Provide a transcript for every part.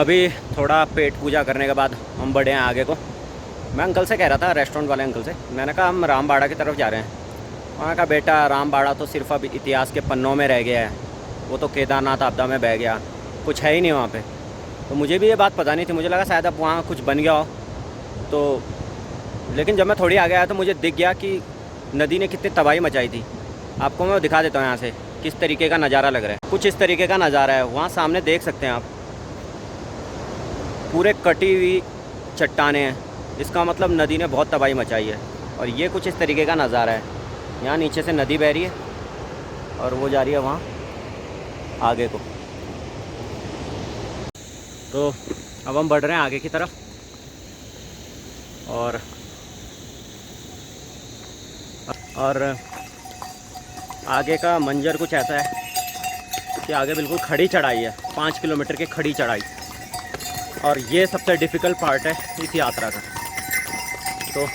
अभी थोड़ा पेट पूजा करने के बाद हम बढ़े हैं आगे को। मैं अंकल से कह रहा था, रेस्टोरेंट वाले अंकल से, मैंने कहा हम रामबाड़ा की तरफ जा रहे हैं। उन्होंने कहा बेटा रामबाड़ा तो सिर्फ अब इतिहास के पन्नों में रह गया है, वो तो केदारनाथ आपदा में बह गया, कुछ है ही नहीं वहाँ पे। तो मुझे भी ये बात पता नहीं थी, मुझे लगा शायद अब वहाँ कुछ बन गया हो। तो लेकिन जब मैं थोड़ी आगे आया तो मुझे दिख गया कि नदी ने कितनी तबाही मचाई थी। आपको मैं दिखा देता हूँ यहाँ से किस तरीके का नज़ारा लग रहा है। कुछ इस तरीके का नज़ारा है, वहाँ सामने देख सकते हैं आप, पूरे कटी हुई चट्टानें हैं। इसका मतलब नदी ने बहुत तबाही मचाई है। और ये कुछ इस तरीके का नज़ारा है। यहाँ नीचे से नदी बह रही है और वो जा रही है वहाँ आगे को। तो अब हम बढ़ रहे हैं आगे की तरफ। और आगे का मंजर कुछ ऐसा है कि आगे बिल्कुल खड़ी चढ़ाई है, 5 किलोमीटर की खड़ी चढ़ाई। और ये सबसे डिफ़िकल्ट पार्ट है इस यात्रा का। तो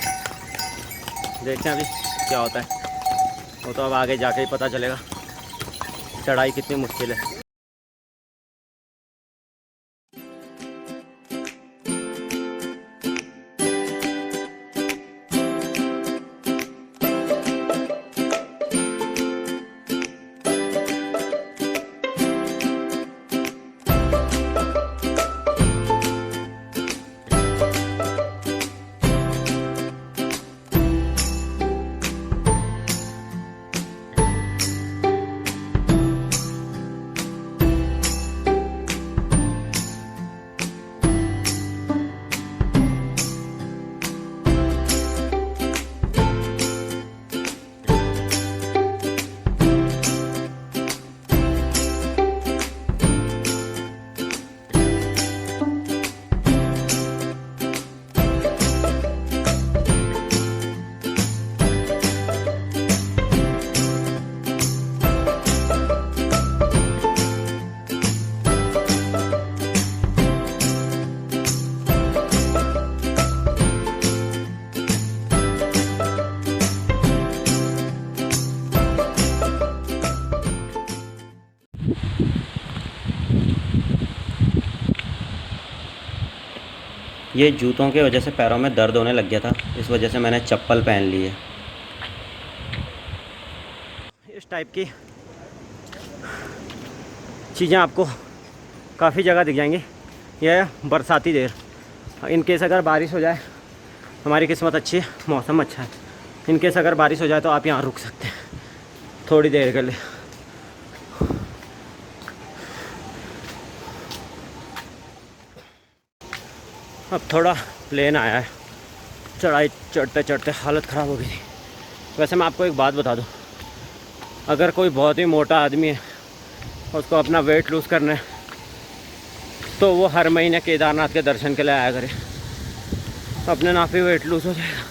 देखते हैं अभी क्या होता है, वो तो अब आगे जाके ही पता चलेगा चढ़ाई कितनी मुश्किल है। ये जूतों की वजह से पैरों में दर्द होने लग गया था, इस वजह से मैंने चप्पल पहन ली है। इस टाइप की चीज़ें आपको काफ़ी जगह दिख जाएंगी। यह बरसाती देर, इनकेस अगर बारिश हो जाए, हमारी किस्मत अच्छी है, मौसम अच्छा है, इनकेस अगर बारिश हो जाए तो आप यहाँ रुक सकते हैं थोड़ी देर के लिए। अब थोड़ा प्लेन आया है, चढ़ाई चढ़ते चढ़ते हालत ख़राब हो गई थी। वैसे मैं आपको एक बात बता दूं, अगर कोई बहुत ही मोटा आदमी है और उसको अपना वेट लूज़ करना है तो वो हर महीने केदारनाथ के दर्शन के लिए आया करे, अपने नाप ही वेट लूज़ हो जाएगा।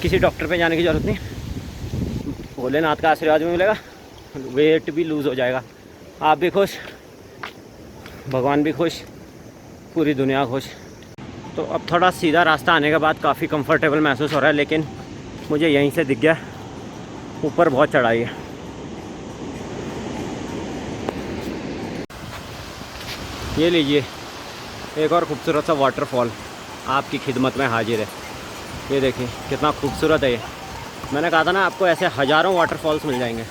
किसी डॉक्टर पे जाने की ज़रूरत नहीं, भोलेनाथ का आशीर्वाद भी मिलेगा, वेट भी लूज़ हो जाएगा, आप भी खुश, भगवान भी खुश, पूरी दुनिया खुश। तो अब थोड़ा सीधा रास्ता आने के बाद काफ़ी कंफर्टेबल महसूस हो रहा है, लेकिन मुझे यहीं से दिख गया ऊपर बहुत चढ़ाई है। ये लीजिए एक और खूबसूरत सा वाटरफॉल आपकी खिदमत में हाजिर है। ये देखिए कितना खूबसूरत है ये। मैंने कहा था ना आपको ऐसे हज़ारों वाटरफॉल्स मिल जाएंगे।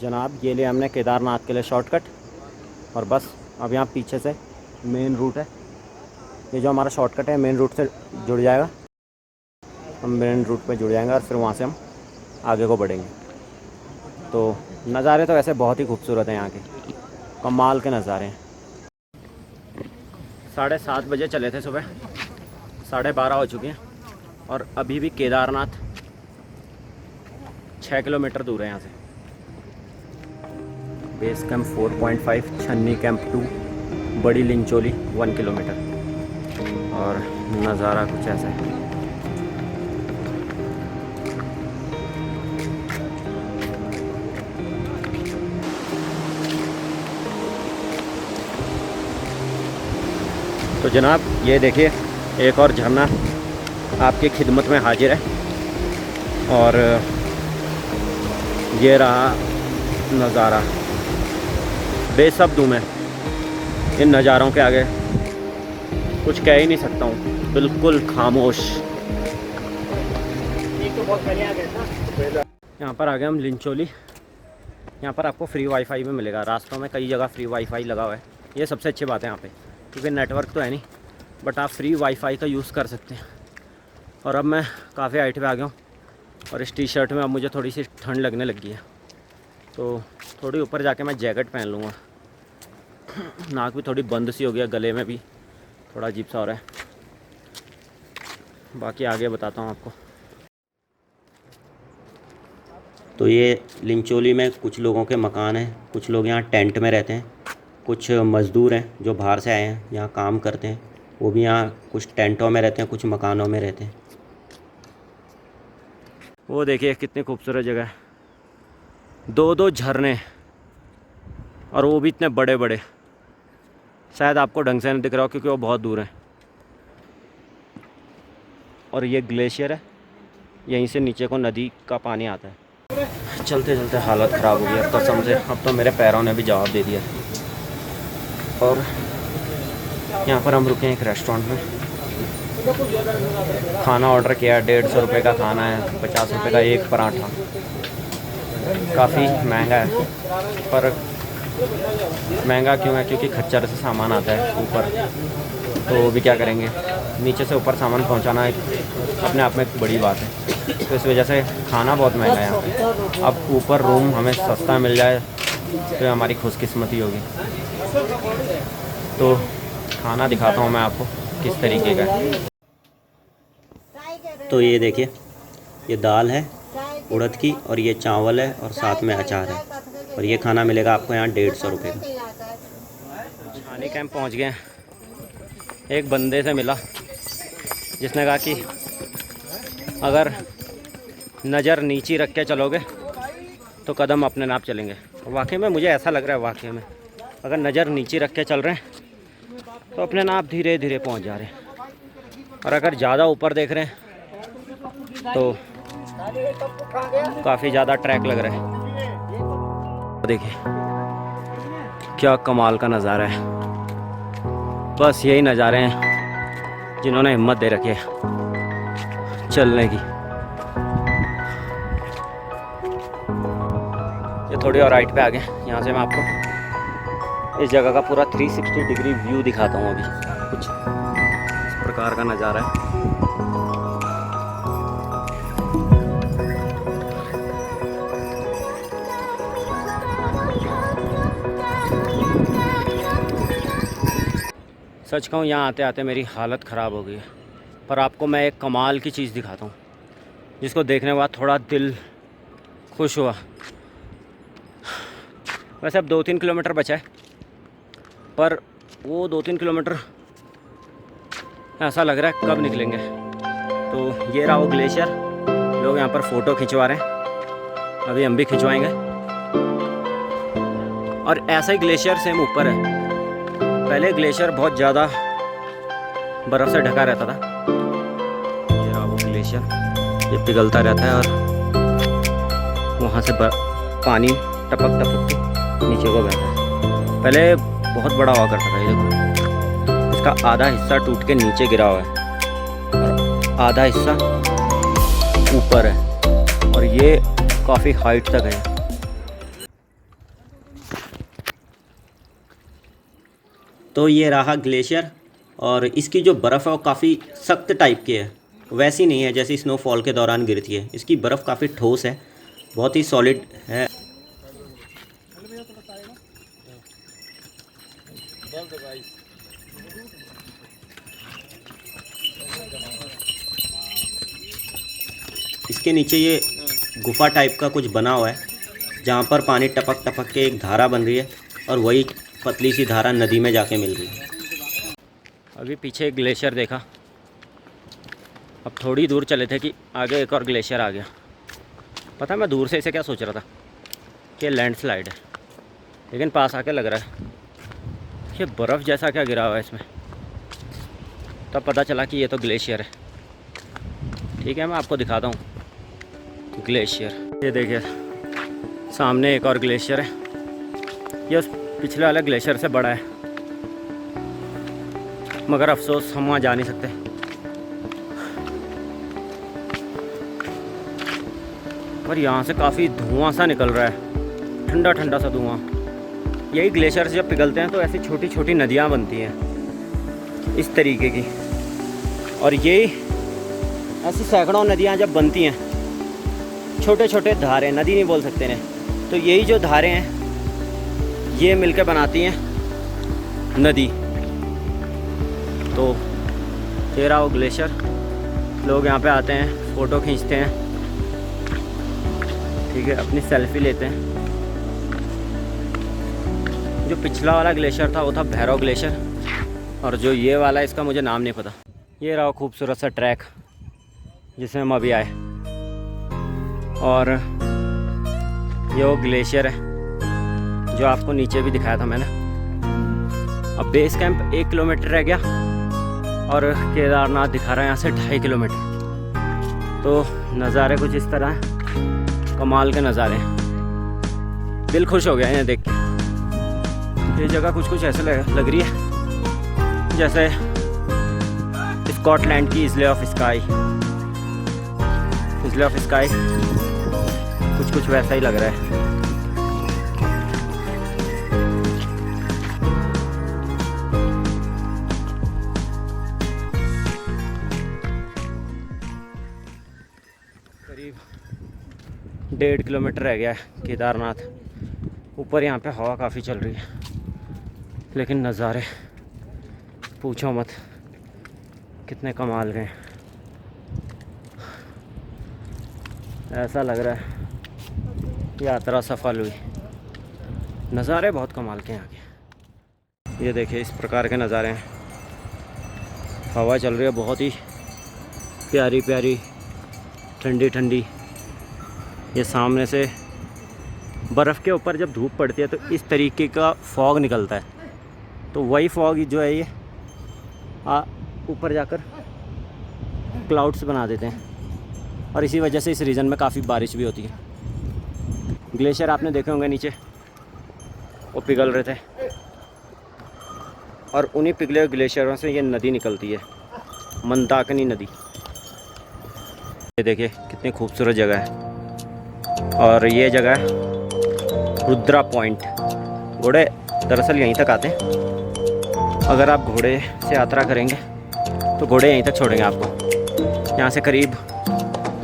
जनाब ये लिए हमने केदारनाथ के लिए शॉर्टकट, और बस अब यहाँ पीछे से मेन रूट है। ये जो हमारा शॉर्टकट है मेन रूट से जुड़ जाएगा, हम मेन रूट पे जुड़ जाएंगे और फिर वहाँ से हम आगे को बढ़ेंगे। तो नज़ारे तो वैसे बहुत ही खूबसूरत हैं यहाँ के, कमाल के नज़ारे हैं। 7:30 बजे चले थे सुबह, 12:30 हो चुके हैं और अभी भी केदारनाथ 6 किलोमीटर दूर है यहाँ से। बेस कैंप 4.5, छन्नी कैंप 2, बड़ी लिंचोली 1 किलोमीटर, और नज़ारा कुछ ऐसा है। तो जनाब ये देखिए एक और झरना आपकी खिदमत में हाजिर है, और ये रहा नज़ारा। बेशब्द हूँ मैं इन नज़ारों के आगे, कुछ कह ही नहीं सकता हूँ, बिल्कुल खामोश। यहाँ पर आ गए हम लिंचोली। यहाँ पर आपको फ्री वाईफाई भी मिलेगा, रास्तों में कई जगह फ्री वाईफाई लगा हुआ है। ये सबसे अच्छी बात है यहाँ पे, क्योंकि नेटवर्क तो है नहीं, बट आप फ्री वाईफाई का यूज़ कर सकते हैं। और अब मैं काफ़ी हाइट पे आ गया हूँ, और इस टी शर्ट में अब मुझे थोड़ी सी ठंड लगने लगी है, तो थोड़ी ऊपर जाके मैं जैकेट पहन लूँगा। नाक भी थोड़ी बंद सी हो गया, गले में भी थोड़ा अजीब सा हो रहा है। बाकी आगे बताता हूँ आपको। तो ये लिंचोली में कुछ लोगों के मकान हैं, कुछ लोग यहाँ टेंट में रहते हैं, कुछ मज़दूर हैं जो बाहर से आए हैं यहाँ काम करते हैं, वो भी यहाँ कुछ टेंटों में रहते हैं, कुछ मकानों में रहते हैं। वो देखिए कितनी खूबसूरत जगह है, 2-2 झरने, और वो भी इतने बड़े बड़े। शायद आपको ढंग से नहीं दिख रहा हो क्योंकि वो बहुत दूर है। और ये ग्लेशियर है, यहीं से नीचे को नदी का पानी आता है। चलते चलते हालत ख़राब हो गई कसम से, अब तो मेरे पैरों ने भी जवाब दे दिया। और यहाँ पर हम रुके हैं एक रेस्टोरेंट में, खाना ऑर्डर किया, 150 रुपये का खाना है, 50 रुपये का एक पराठा। काफ़ी महंगा है, पर महंगा क्यों है? क्योंकि खच्चर से सामान आता है ऊपर, तो वो भी क्या करेंगे, नीचे से ऊपर सामान पहुंचाना अपने आप में एक बड़ी बात है। तो इस वजह से खाना बहुत महंगा है यहाँ पे। अब ऊपर रूम हमें सस्ता मिल जाए तो हमारी खुशकिस्मती होगी। तो खाना दिखाता हूँ मैं आपको किस तरीके का है। तो ये देखिए, ये दाल है उड़द की, और ये चावल है, और साथ में अचार है, और ये खाना मिलेगा आपको यहाँ 150 रुपये का। छानी कैंप पहुँच गए। एक बंदे से मिला जिसने कहा कि अगर नज़र नीचे रख के चलोगे तो कदम अपने नाप चलेंगे। वाकई में मुझे ऐसा लग रहा है, वाकई में अगर नज़र नीचे रख के चल रहे हैं तो अपने नाप धीरे धीरे पहुंच जा रहे हैं, और अगर ज़्यादा ऊपर देख रहे हैं तो काफ़ी ज़्यादा ट्रैक लग रहा है। देखिए क्या कमाल का नज़ारा है। बस यही नज़ारे हैं जिन्होंने हिम्मत दे रखी है चलने की। ये थोड़ी और हाइट पे आ गए। यहाँ से मैं आपको इस जगह का पूरा 360 डिग्री व्यू दिखाता हूँ। अभी कुछ इस प्रकार का नज़ारा है। सच कहूँ यहाँ आते आते मेरी हालत ख़राब हो गई है, पर आपको मैं एक कमाल की चीज़ दिखाता हूँ जिसको देखने के बाद थोड़ा दिल खुश हुआ। वैसे अब 2-3 किलोमीटर बचा है, पर वो 2-3 किलोमीटर ऐसा लग रहा है कब निकलेंगे। तो ये रहा वो ग्लेशियर, लोग यहाँ पर फ़ोटो खिंचवा रहे हैं, अभी हम भी खिंचवाएंगे। और ऐसा ही ग्लेशियर सेम ऊपर है। पहले ग्लेशियर बहुत ज़्यादा बर्फ़ से ढका रहता था, ये रहा वो ग्लेशियर, ये पिघलता रहता है और वहाँ से पानी टपक टपक के नीचे को बहता है। पहले बहुत बड़ा हुआ करता था, ये देखो इसका आधा हिस्सा टूट के नीचे गिरा हुआ है और आधा हिस्सा ऊपर है, और ये काफ़ी हाइट तक है। तो ये रहा ग्लेशियर, और इसकी जो बर्फ़ है वो काफ़ी सख्त टाइप की है, वैसी नहीं है जैसी स्नोफॉल के दौरान गिरती है। इसकी बर्फ़ काफ़ी ठोस है, बहुत ही सॉलिड है। इसके नीचे ये गुफा टाइप का कुछ बना हुआ है, जहाँ पर पानी टपक टपक के एक धारा बन रही है, और वही पतली सी धारा नदी में जाके मिल रही है। अभी पीछे एक ग्लेशियर देखा, अब थोड़ी दूर चले थे कि आगे एक और ग्लेशियर आ गया। पता है मैं दूर से इसे क्या सोच रहा था कि लैंडस्लाइड है, लेकिन पास आके लग रहा है ये बर्फ़ जैसा क्या गिरा हुआ है इसमें। तब पता चला कि ये तो ग्लेशियर है। ठीक है, मैं आपको दिखाता हूँ ग्लेशियर। ये देखिए सामने एक और ग्लेशियर है, ये उस पिछले वाले ग्लेशियर से बड़ा है, मगर अफसोस हम वहाँ जा नहीं सकते। पर यहाँ से काफ़ी धुआं सा निकल रहा है, ठंडा ठंडा सा धुआं। यही ग्लेशियर से जब पिघलते हैं तो ऐसी छोटी छोटी नदियाँ बनती हैं इस तरीके की, और यही ऐसी सैकड़ों नदियाँ जब बनती हैं, छोटे छोटे धारे, नदी नहीं बोल सकते हैं, तो यही जो धारे हैं ये मिलकर बनाती हैं नदी। तो ये रहा वो ग्लेशियर। लोग यहाँ पे आते हैं, फ़ोटो खींचते हैं, ठीक है, अपनी सेल्फी लेते हैं। जो पिछला वाला ग्लेशियर था वो था भैरव ग्लेशियर, और जो ये वाला इसका मुझे नाम नहीं पता। ये रहा खूबसूरत सा ट्रैक जिसमें हम अभी आए, और ये वो ग्लेशियर है जो आपको नीचे भी दिखाया था मैंने। अब बेस कैंप 1 किलोमीटर रह गया, और केदारनाथ दिखा रहा है यहाँ से 2.5 किलोमीटर। तो नज़ारे कुछ इस तरह हैं, कमाल के नज़ारे हैं, दिल खुश हो गया इन्हें देख के। ये जगह कुछ कुछ ऐसे लग रही है जैसे स्कॉटलैंड की इज़ले ऑफ स्काई। इज़ले ऑफ स्काई कुछ कुछ वैसा ही लग रहा है। करीब 1.5 किलोमीटर रह गया है केदारनाथ। ऊपर यहाँ पे हवा काफ़ी चल रही है, लेकिन नज़ारे पूछो मत कितने कमाल के। ऐसा लग रहा है यात्रा सफल हुई। नज़ारे बहुत कमाल के यहाँ के। ये देखिए इस प्रकार के नज़ारे हैं, हवा चल रही है बहुत ही प्यारी प्यारी, ठंडी ठंडी। ये सामने से बर्फ़ के ऊपर जब धूप पड़ती है तो इस तरीके का फॉग निकलता है, तो वही फॉग जो है ये ऊपर जाकर क्लाउड्स बना देते हैं, और इसी वजह से इस रीजन में काफ़ी बारिश भी होती है। ग्लेशियर आपने देखे होंगे नीचे, वो पिघल रहे थे, और उन्हीं पिघले हुए ग्लेशियरों से ये नदी निकलती है, मंदाकिनी नदी। ये देखिए कितनी खूबसूरत जगह है, और ये जगह है रुद्रा पॉइंट। घोड़े दरअसल यहीं तक आते हैं, अगर आप घोड़े से यात्रा करेंगे तो घोड़े यहीं तक छोड़ेंगे आपको। यहाँ से करीब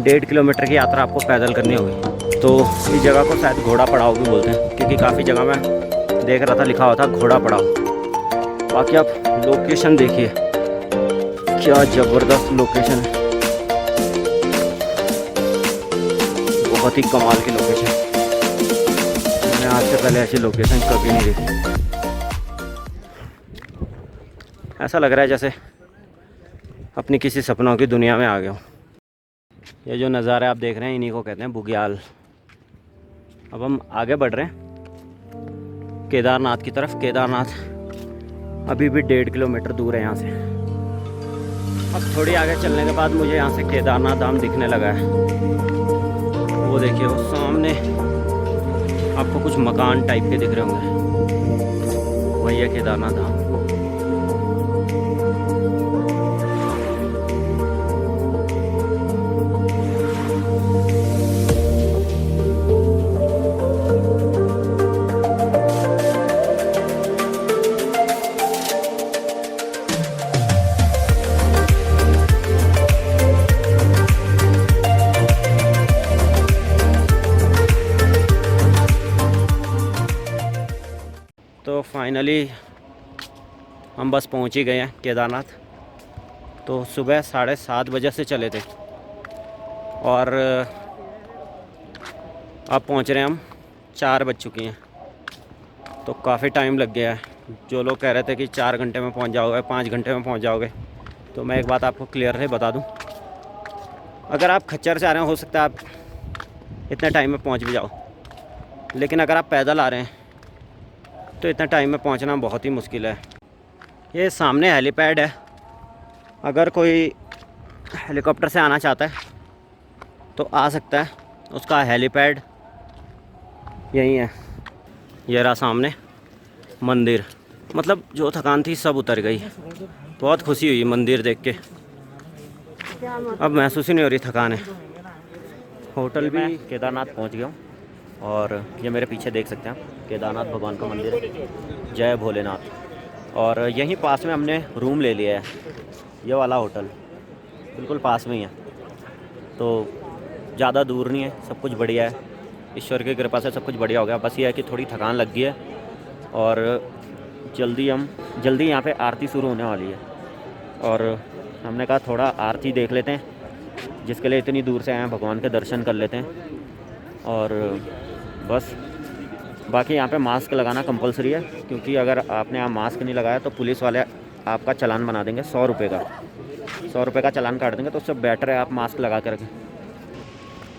1.5 किलोमीटर की यात्रा आपको पैदल करनी होगी। तो इस जगह को शायद घोड़ा पड़ाव भी बोलते हैं, क्योंकि काफ़ी जगह में देख रहा था लिखा हुआ था घोड़ा पड़ाव। बाकी आप लोकेशन देखिए, क्या ज़बरदस्त लोकेशन है, बहुत ही कमाल की लोकेशन। मैंने आज से पहले ऐसी लोकेशन कभी नहीं देखी। ऐसा लग रहा है जैसे अपनी किसी सपनों की दुनिया में आ गया हूँ। ये जो नज़ारे आप देख रहे हैं इन्हीं को कहते हैं बुग्याल। अब हम आगे बढ़ रहे हैं केदारनाथ की तरफ। केदारनाथ अभी भी 1.5 किलोमीटर दूर है यहाँ से। अब थोड़ी आगे चलने के बाद मुझे यहाँ से केदारनाथ धाम दिखने लगा है। वो देखिए वो सामने आपको कुछ मकान टाइप के दिख रहे होंगे, वही है केदारनाथ धाम। फाइनली हम बस पहुंच ही गए हैं केदारनाथ। तो सुबह 7:30 बजे से चले थे और अब पहुंच रहे हैं हम 4 बज चुकी हैं। तो काफ़ी टाइम लग गया है। जो लोग कह रहे थे कि 4 घंटे में पहुंच जाओगे, 5 घंटे में पहुंच जाओगे, तो मैं एक बात आपको क्लियर है बता दूं, अगर आप खच्चर से आ रहे हैं हो सकता है आप इतने टाइम में पहुंच भी जाओ, लेकिन अगर आप पैदल आ रहे हैं तो इतने टाइम में पहुंचना बहुत ही मुश्किल है। ये सामने हेलीपैड है, अगर कोई हेलीकॉप्टर से आना चाहता है तो आ सकता है। उसका हेलीपैड यहीं है। ये रहा सामने मंदिर। मतलब जो थकान थी सब उतर गई। बहुत खुशी हुई मंदिर देख के। अब महसूस ही नहीं हो रही थकान है। होटल भी केदारनाथ पहुंच गया हूँ और ये मेरे पीछे देख सकते हैं आप, केदारनाथ भगवान का मंदिर है। जय भोलेनाथ। और यहीं पास में हमने रूम ले लिया है, ये वाला होटल बिल्कुल पास में ही है। तो ज़्यादा दूर नहीं है, सब कुछ बढ़िया है। ईश्वर की कृपा से सब कुछ बढ़िया हो गया। बस ये है कि थोड़ी थकान लग गई है और जल्दी यहाँ पे आरती शुरू होने वाली है। और हमने कहा थोड़ा आरती देख लेते हैं, जिसके लिए इतनी दूर से आए हैं, भगवान के दर्शन कर लेते हैं। और बस बाकी यहाँ पे मास्क लगाना कंपलसरी है, क्योंकि अगर आपने यहाँ मास्क नहीं लगाया तो पुलिस वाले आपका चालान बना देंगे 100 रुपये का। 100 रुपये का चालान काट देंगे। तो उससे बेटर है आप मास्क लगा के रखें।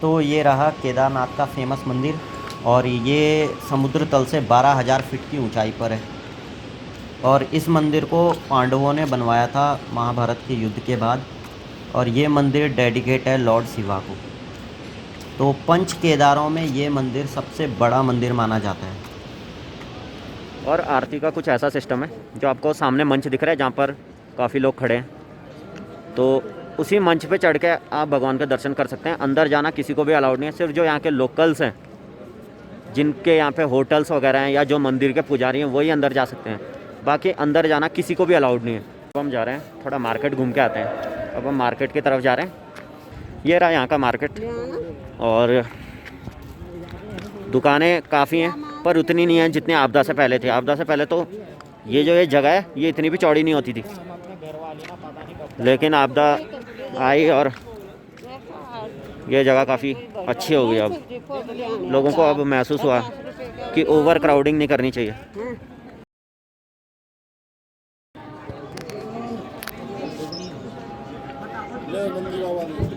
तो ये रहा केदारनाथ का फेमस मंदिर और ये समुद्र तल से 12,000 फीट की ऊंचाई पर है। और इस मंदिर को पांडवों ने बनवाया था महाभारत के युद्ध के बाद। और ये मंदिर डेडिकेट है लॉर्ड शिवा को। तो पंच केदारों में ये मंदिर सबसे बड़ा मंदिर माना जाता है। और आरती का कुछ ऐसा सिस्टम है, जो आपको सामने मंच दिख रहा है जहाँ पर काफ़ी लोग खड़े हैं, तो उसी मंच पे चढ़ के आप भगवान के दर्शन कर सकते हैं। अंदर जाना किसी को भी अलाउड नहीं है, सिर्फ जो यहाँ के लोकल्स हैं, जिनके यहाँ पे होटल्स वगैरह हैं या जो मंदिर के पुजारी हैं, वही अंदर जा सकते हैं। बाकी अंदर जाना किसी को भी अलाउड नहीं है। अब हम जा रहे हैं थोड़ा मार्केट घूम के आते हैं। अब हम मार्केट की तरफ जा रहे हैं। ये रहा यहाँ का मार्केट और दुकानें काफ़ी हैं, पर उतनी नहीं हैं जितनी आपदा से पहले थी। आपदा से पहले तो ये जगह है ये इतनी भी चौड़ी नहीं होती थी, लेकिन आपदा आई और ये जगह काफ़ी अच्छी हो गई। अब लोगों को अब महसूस हुआ कि ओवर क्राउडिंग नहीं करनी चाहिए। ले मंदिर वाली